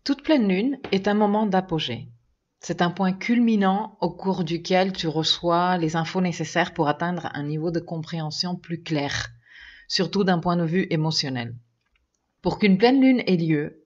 Toute pleine lune est un moment d'apogée. C'est un point culminant au cours duquel tu reçois les infos nécessaires pour atteindre un niveau de compréhension plus clair, surtout d'un point de vue émotionnel. Pour qu'une pleine lune ait lieu,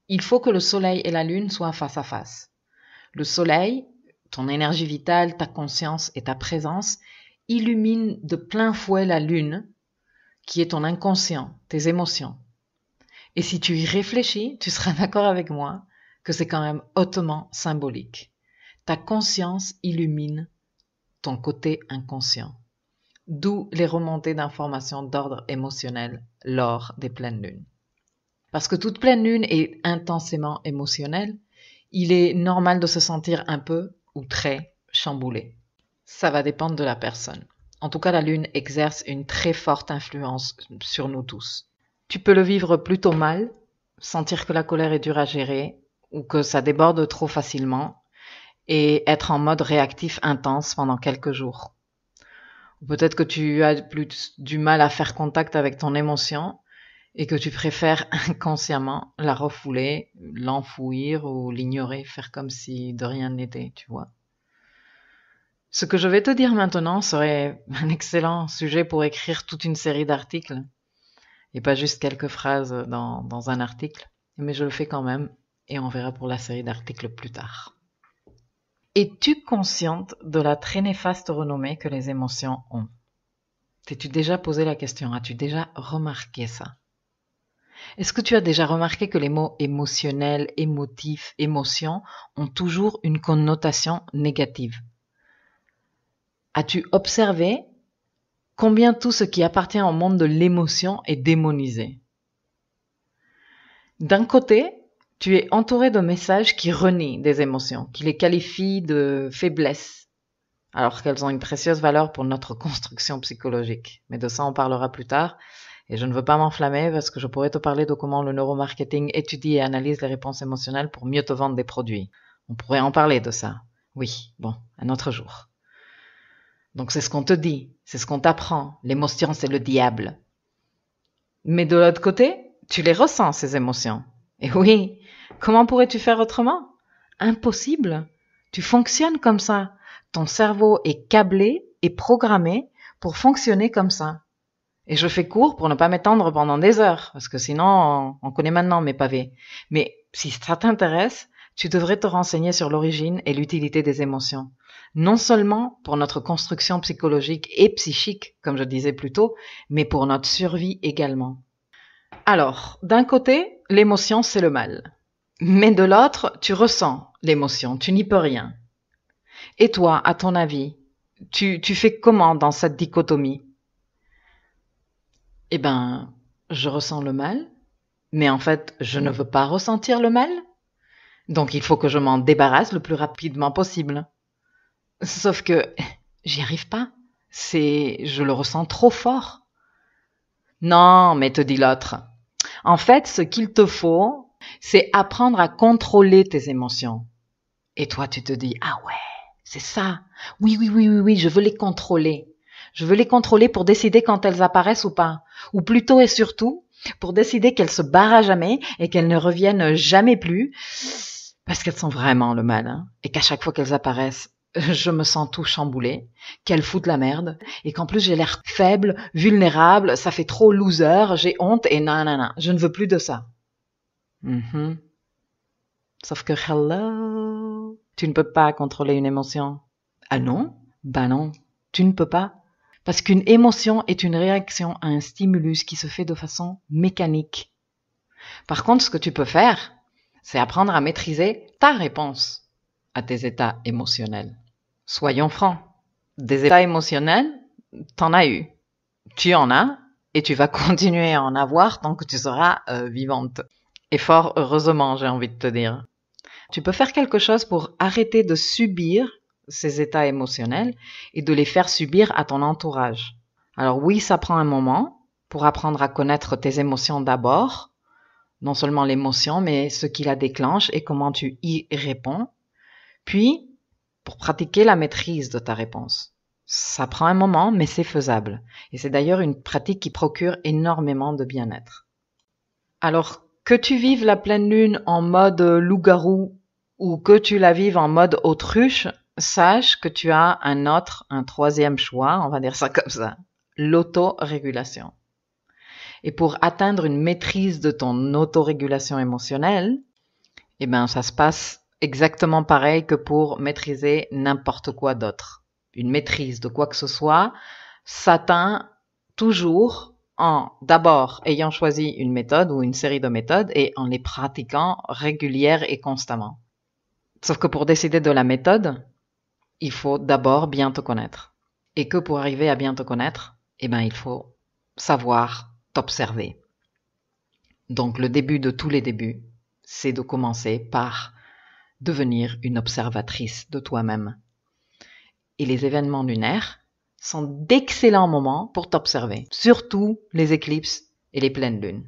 il faut que le soleil et la lune soient face à face. Le soleil, ton énergie vitale, ta conscience et ta présence illuminent de plein fouet la lune, qui est ton inconscient, tes émotions. Et si tu y réfléchis, tu seras d'accord avec moi que c'est quand même hautement symbolique. Ta conscience illumine ton côté inconscient. D'où les remontées d'informations d'ordre émotionnel lors des pleines lunes. Parce que toute pleine lune est intensément émotionnelle, il est normal de se sentir un peu ou très chamboulé. Ça va dépendre de la personne. En tout cas, la lune exerce une très forte influence sur nous tous. Tu peux le vivre plutôt mal, sentir que la colère est dure à gérer ou que ça déborde trop facilement et être en mode réactif intense pendant quelques jours. Ou peut-être que tu as plus du mal à faire contact avec ton émotion et que tu préfères inconsciemment la refouler, l'enfouir ou l'ignorer, faire comme si de rien n'était, tu vois. Ce que je vais te dire maintenant serait un excellent sujet pour écrire toute une série d'articles et pas juste quelques phrases dans un article, mais je le fais quand même et on verra pour la série d'articles plus tard. Es-tu consciente de la très néfaste renommée que les émotions ont? T'es-tu déjà posé la question? As-tu déjà remarqué ça? Est-ce que tu as déjà remarqué que les mots émotionnel, émotif, émotion ont toujours une connotation négative? As-tu observé combien tout ce qui appartient au monde de l'émotion est démonisé? D'un côté, tu es entouré de messages qui renient des émotions, qui les qualifient de faiblesses, alors qu'elles ont une précieuse valeur pour notre construction psychologique. Mais de ça, on parlera plus tard. Et je ne veux pas m'enflammer parce que je pourrais te parler de comment le neuromarketing étudie et analyse les réponses émotionnelles pour mieux te vendre des produits. On pourrait en parler de ça. Oui, bon, un autre jour. Donc c'est ce qu'on te dit, c'est ce qu'on t'apprend. L'émotion, c'est le diable. Mais de l'autre côté, tu les ressens, ces émotions. Et oui, comment pourrais-tu faire autrement? Impossible. Tu fonctionnes comme ça. Ton cerveau est câblé et programmé pour fonctionner comme ça. Et je fais court pour ne pas m'étendre pendant des heures, parce que sinon, on connaît maintenant mes pavés. Mais si ça t'intéresse, tu devrais te renseigner sur l'origine et l'utilité des émotions. Non seulement pour notre construction psychologique et psychique, comme je disais plus tôt, mais pour notre survie également. Alors, d'un côté, l'émotion, c'est le mal. Mais de l'autre, tu ressens l'émotion, tu n'y peux rien. Et toi, à ton avis, tu fais comment dans cette dichotomie? Eh ben, je ressens le mal, mais en fait, je ne veux pas ressentir le mal. Donc, il faut que je m'en débarrasse le plus rapidement possible. Sauf que j'y arrive pas. Je le ressens trop fort. Non, mais te dit l'autre. En fait, ce qu'il te faut, c'est apprendre à contrôler tes émotions. Et toi, tu te dis, ah ouais, c'est ça. Oui, je veux les contrôler. Je veux les contrôler pour décider quand elles apparaissent ou pas. Ou plutôt et surtout, pour décider qu'elles se barrent à jamais et qu'elles ne reviennent jamais plus. Parce qu'elles sont vraiment le mal. Hein, et qu'à chaque fois qu'elles apparaissent, je me sens tout chamboulé, qu'elles foutent la merde, et qu'en plus j'ai l'air faible, vulnérable, ça fait trop loser, j'ai honte, et nanana, je ne veux plus de ça. Sauf que hello, tu ne peux pas contrôler une émotion. Ah non? Bah non, tu ne peux pas. Parce qu'une émotion est une réaction à un stimulus qui se fait de façon mécanique. Par contre, ce que tu peux faire, c'est apprendre à maîtriser ta réponse à tes états émotionnels. Soyons francs, des états émotionnels, t'en as eu. Tu en as et tu vas continuer à en avoir tant que tu seras vivante. Et fort heureusement, j'ai envie de te dire. Tu peux faire quelque chose pour arrêter de subir ces états émotionnels et de les faire subir à ton entourage. Alors oui, ça prend un moment pour apprendre à connaître tes émotions d'abord, non seulement l'émotion, mais ce qui la déclenche et comment tu y réponds. Puis, pour pratiquer la maîtrise de ta réponse. Ça prend un moment, mais c'est faisable. Et c'est d'ailleurs une pratique qui procure énormément de bien-être. Alors, Que tu vives la pleine lune en mode loup-garou ou que tu la vives en mode autruche, sache que tu as un troisième choix, on va dire ça comme ça, l'autorégulation. Et pour atteindre une maîtrise de ton autorégulation émotionnelle, eh ben, ça se passe exactement pareil que pour maîtriser n'importe quoi d'autre. Une maîtrise de quoi que ce soit s'atteint toujours en d'abord ayant choisi une méthode ou une série de méthodes et en les pratiquant régulière et constamment. Sauf que pour décider de la méthode, il faut d'abord bien te connaître. Et que pour arriver à bien te connaître, eh ben, il faut savoir t'observer. Donc le début de tous les débuts, c'est de commencer par devenir une observatrice de toi-même. Et les événements lunaires sont d'excellents moments pour t'observer, surtout les éclipses et les pleines lunes.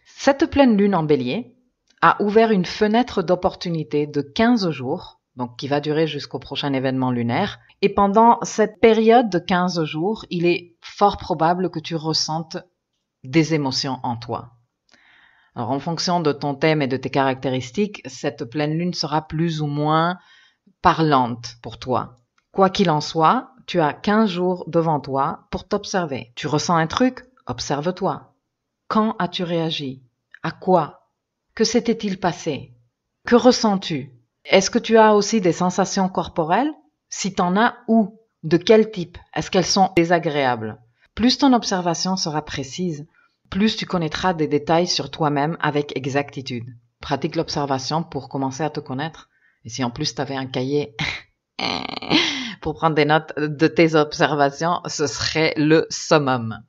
Cette pleine lune en bélier a ouvert une fenêtre d'opportunité de 15 jours, donc qui va durer jusqu'au prochain événement lunaire. Et pendant cette période de 15 jours, il est fort probable que tu ressentes des émotions en toi. Alors, en fonction de ton thème et de tes caractéristiques, cette pleine lune sera plus ou moins parlante pour toi. Quoi qu'il en soit, tu as 15 jours devant toi pour t'observer. Tu ressens un truc? Observe-toi. Quand as-tu réagi? À quoi? Que s'était-il passé? Que ressens-tu? Est-ce que tu as aussi des sensations corporelles? Si t'en as, où? De quel type? Est-ce qu'elles sont désagréables? Plus ton observation sera précise, plus tu connaîtras des détails sur toi-même avec exactitude. Pratique l'observation pour commencer à te connaître. Et si en plus tu avais un cahier pour prendre des notes de tes observations, ce serait le summum.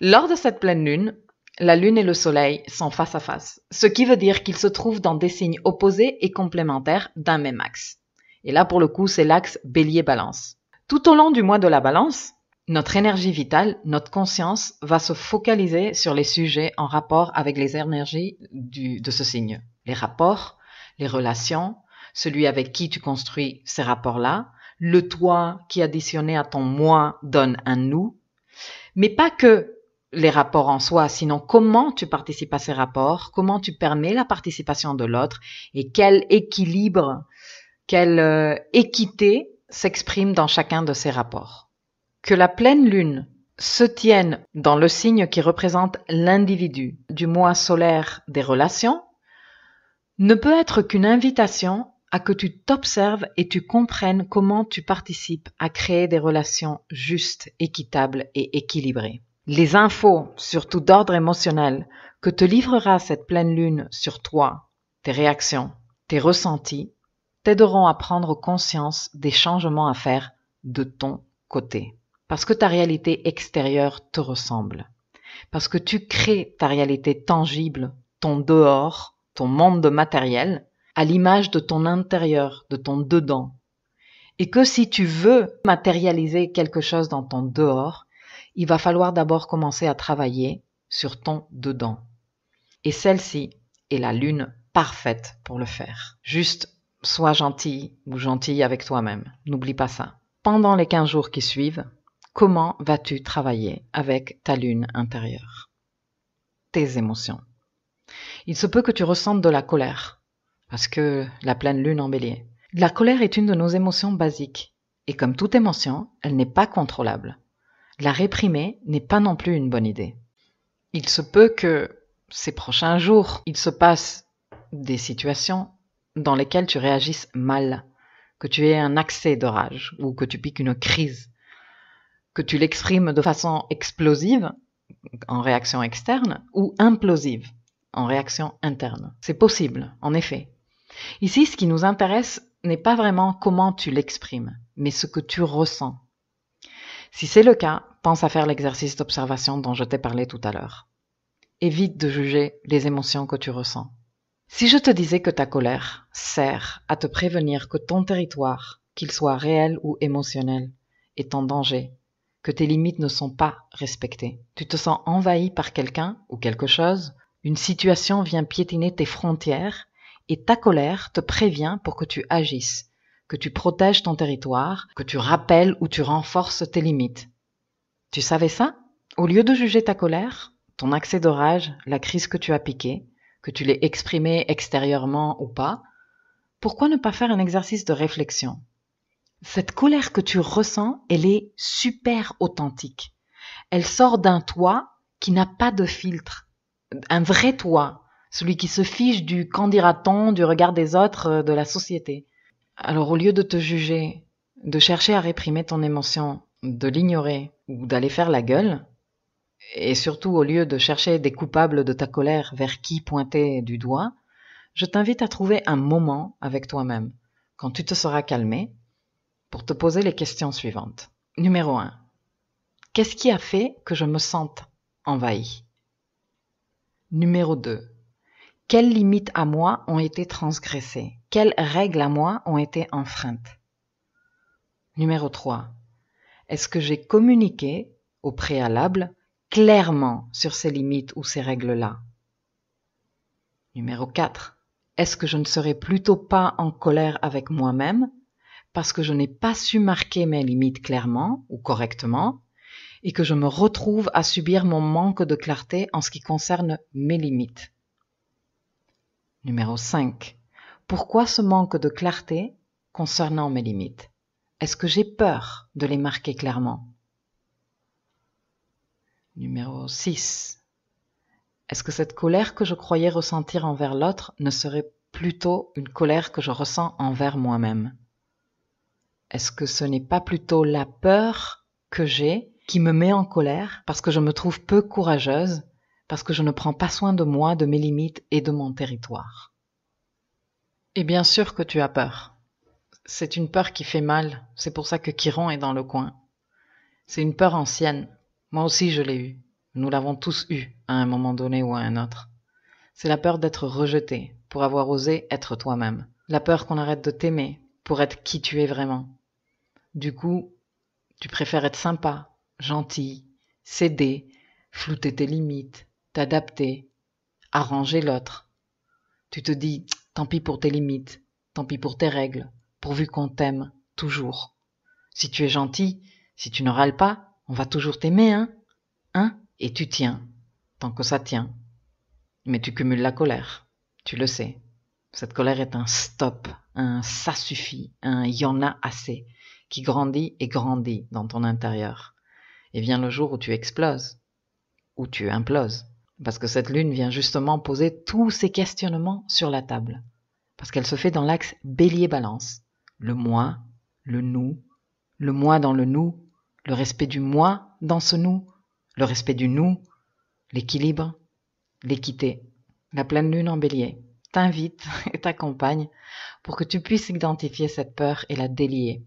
Lors de cette pleine lune, la lune et le soleil sont face à face, ce qui veut dire qu'ils se trouvent dans des signes opposés et complémentaires d'un même axe. Et là, pour le coup, c'est l'axe bélier-balance. Tout au long du mois de la balance, notre énergie vitale, notre conscience va se focaliser sur les sujets en rapport avec les énergies de ce signe. Les rapports, les relations, celui avec qui tu construis ces rapports-là, le toi qui additionné à ton moi donne un nous, mais pas que les rapports en soi, sinon comment tu participes à ces rapports, comment tu permets la participation de l'autre et quel équilibre, quelle équité s'exprime dans chacun de ces rapports. Que la pleine lune se tienne dans le signe qui représente l'individu du mois solaire des relations ne peut être qu'une invitation à que tu t'observes et tu comprennes comment tu participes à créer des relations justes, équitables et équilibrées. Les infos, surtout d'ordre émotionnel, que te livrera cette pleine lune sur toi, tes réactions, tes ressentis, t'aideront à prendre conscience des changements à faire de ton côté. Parce que ta réalité extérieure te ressemble. Parce que tu crées ta réalité tangible, ton dehors, ton monde matériel, à l'image de ton intérieur, de ton dedans. Et que si tu veux matérialiser quelque chose dans ton dehors, il va falloir d'abord commencer à travailler sur ton dedans. Et celle-ci est la lune parfaite pour le faire. Juste, sois gentil ou gentille avec toi-même. N'oublie pas ça. Pendant les 15 jours qui suivent, comment vas-tu travailler avec ta lune intérieure? Tes émotions. Il se peut que tu ressentes de la colère, parce que la pleine lune en bélier. La colère est une de nos émotions basiques, et comme toute émotion, elle n'est pas contrôlable. La réprimer n'est pas non plus une bonne idée. Il se peut que ces prochains jours, il se passe des situations dans lesquelles tu réagisses mal, que tu aies un accès de rage, ou que tu piques une crise, que tu l'exprimes de façon explosive, en réaction externe, ou implosive, en réaction interne. C'est possible, en effet. Ici, ce qui nous intéresse n'est pas vraiment comment tu l'exprimes, mais ce que tu ressens. Si c'est le cas, pense à faire l'exercice d'observation dont je t'ai parlé tout à l'heure. Évite de juger les émotions que tu ressens. Si je te disais que ta colère sert à te prévenir que ton territoire, qu'il soit réel ou émotionnel, est en danger, que tes limites ne sont pas respectées, tu te sens envahi par quelqu'un ou quelque chose, une situation vient piétiner tes frontières et ta colère te prévient pour que tu agisses, que tu protèges ton territoire, que tu rappelles ou tu renforces tes limites. Tu savais ça? Au lieu de juger ta colère, ton accès de rage, la crise que tu as piquée, que tu l'aies exprimé extérieurement ou pas, pourquoi ne pas faire un exercice de réflexion? Cette colère que tu ressens, elle est super authentique. Elle sort d'un toi qui n'a pas de filtre, un vrai toi, celui qui se fiche du qu'en dira-t-on, du regard des autres, de la société. Alors au lieu de te juger, de chercher à réprimer ton émotion, de l'ignorer ou d'aller faire la gueule, et surtout au lieu de chercher des coupables de ta colère vers qui pointer du doigt, je t'invite à trouver un moment avec toi-même, quand tu te seras calmé, pour te poser les questions suivantes. Numéro 1. Qu'est-ce qui a fait que je me sente envahie? Numéro 2. Quelles limites à moi ont été transgressées? Quelles règles à moi ont été enfreintes? Numéro 3. Est-ce que j'ai communiqué au préalable clairement sur ces limites ou ces règles-là? Numéro 4. Est-ce que je ne serais plutôt pas en colère avec moi-même parce que je n'ai pas su marquer mes limites clairement ou correctement et que je me retrouve à subir mon manque de clarté en ce qui concerne mes limites? Numéro 5. Pourquoi ce manque de clarté concernant mes limites? Est-ce que j'ai peur de les marquer clairement? Numéro 6. Est-ce que cette colère que je croyais ressentir envers l'autre ne serait plutôt une colère que je ressens envers moi-même? Est-ce que ce n'est pas plutôt la peur que j'ai qui me met en colère parce que je me trouve peu courageuse, parce que je ne prends pas soin de moi, de mes limites et de mon territoire? Et bien sûr que tu as peur. C'est une peur qui fait mal, c'est pour ça que Chiron est dans le coin. C'est une peur ancienne. Moi aussi je l'ai eue. Nous l'avons tous eue à un moment donné ou à un autre. C'est la peur d'être rejeté pour avoir osé être toi-même. La peur qu'on arrête de t'aimer pour être qui tu es vraiment. Du coup, tu préfères être sympa, gentil, céder, flouter tes limites, t'adapter, arranger l'autre. Tu te dis, tant pis pour tes limites, tant pis pour tes règles, pourvu qu'on t'aime toujours. Si tu es gentil, si tu ne râles pas, on va toujours t'aimer, hein? Et tu tiens, tant que ça tient. Mais tu cumules la colère, tu le sais. Cette colère est un stop, un ça suffit, un y en a assez, qui grandit et grandit dans ton intérieur. Et vient le jour où tu exploses, où tu imploses. Parce que cette lune vient justement poser tous ces questionnements sur la table. Parce qu'elle se fait dans l'axe bélier-balance. Le moi, le nous, le moi dans le nous, le respect du moi dans ce nous, le respect du nous, l'équilibre, l'équité. La pleine lune en bélier t'invite et t'accompagne pour que tu puisses identifier cette peur et la délier.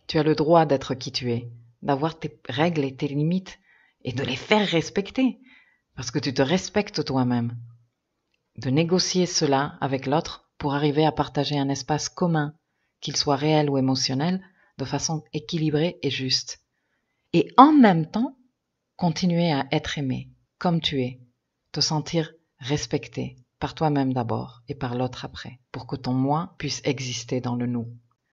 Tu as le droit d'être qui tu es, d'avoir tes règles et tes limites et de les faire respecter parce que tu te respectes toi-même. De négocier cela avec l'autre pour arriver à partager un espace commun, qu'il soit réel ou émotionnel, de façon équilibrée et juste. Et en même temps, continuer à être aimé comme tu es, te sentir respecté par toi-même d'abord et par l'autre après, pour que ton moi puisse exister dans le nous.